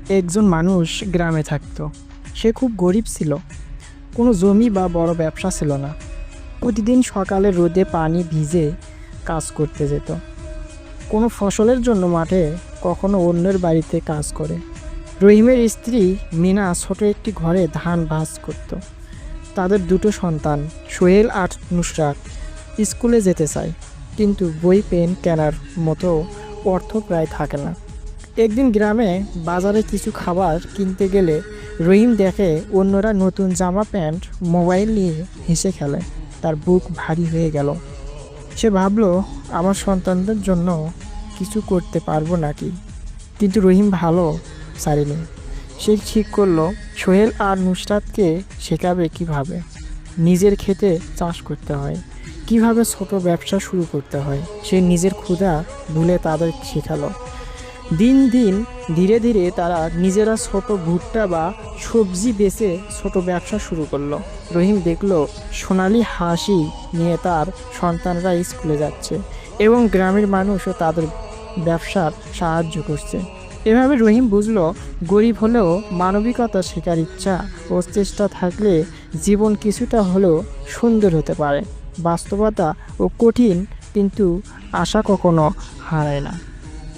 একজন মানুষ গ্রামে থাকতো। সে খুব গরিব ছিল। কোনো জমি বা বড় ব্যবসা ছিল না। প্রতিদিন সকালে রোদে পানি ভিজে কাজ করতে যেত। কোনো ফসলের জন্য মাঠে, কখনো অন্যের বাড়িতে কাজ করে। রহিমের স্ত্রী মিনা ছোট একটি ঘরে ধান ভাজ করত। তাদের দুটো সন্তান, সোহেল আর নুসরাত, স্কুলে যেতে চায়, কিন্তু বই পেন কেনার মতো অর্থ প্রায় থাকে না। একদিন গ্রামে বাজারে কিছু খাবার কিনতে গেলে রহিম দেখে অন্যরা নতুন জামা প্যান্ট, মোবাইল নিয়ে হেসে খেলে। তার বুক ভারী হয়ে গেল। সে ভাবলো, আমার সন্তানদের জন্য কিছু করতে পারবো নাকি। কিন্তু রহিম ভালো ছাড়েনি। সে ঠিক করলো সোহেল আর নুসরাতকে শেখাবে কিভাবে নিজের ক্ষেতে চাষ করতে হয়, কিভাবে ছোট ব্যবসা শুরু করতে হয়। সে নিজের ক্ষুধা ভুলে তাদের শেখালো। দিন দিন ধীরে ধীরে তারা নিজেরা ছোট ভুট্টা বা সবজি বেচে ছোট ব্যবসা শুরু করলো। রহিম দেখলো সোনালি হাসি নিয়ে তার সন্তানরা স্কুলে যাচ্ছে এবং গ্রামের মানুষও তাদের ব্যবসার সাহায্য করছে। এভাবে রহিম বুঝলো, গরিব হলেও মানবিকতা শেখার ইচ্ছা ও চেষ্টা থাকলে জীবন কিছুটা হলেও সুন্দর হতে পারে। বাস্তবতা ও কঠিন, কিন্তু আশা কখনো হারায় না।